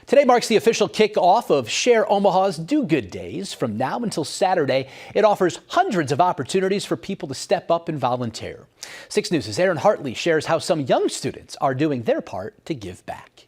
Today marks the official kickoff of Share Omaha's Do Good Days. From now until Saturday, it offers hundreds of opportunities for people to step up and volunteer. 6 News' Aaron Hartley shares how some young students are doing their part to give back.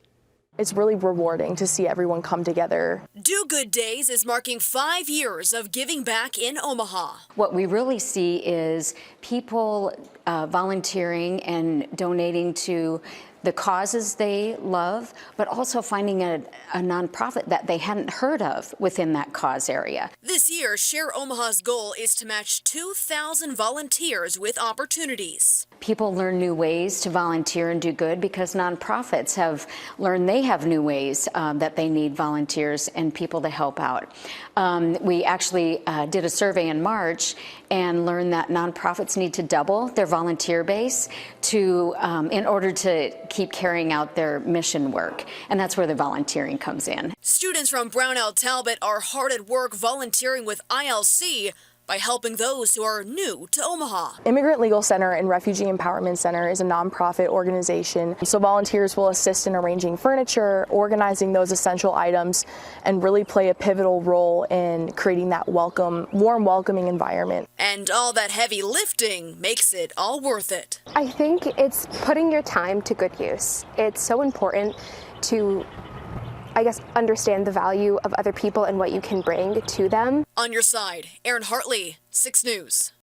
It's really rewarding to see everyone come together. Do Good Days is marking 5 years of giving back in Omaha. What we really see is people volunteering and donating to the causes they love, but also finding a nonprofit that they hadn't heard of within that cause area. This year, Share Omaha's goal is to match 2,000 volunteers with opportunities. People learn new ways to volunteer and do good because nonprofits have learned they have new ways that they need volunteers and people to help out. We actually did a survey in March and learned that nonprofits need to double their volunteer base in order to keep carrying out their mission work, and that's where the volunteering comes in. Students from Brownell Talbot are hard at work volunteering with ILC by helping those who are new to Omaha. Immigrant Legal Center and Refugee Empowerment Center is a nonprofit organization, so volunteers will assist in arranging furniture, organizing those essential items, and really play a pivotal role in creating that warm, welcoming environment. And all that heavy lifting makes it all worth it. I think it's putting your time to good use. It's so important to understand the value of other people and what you can bring to them. On your side, Aaron Hartley, 6 News.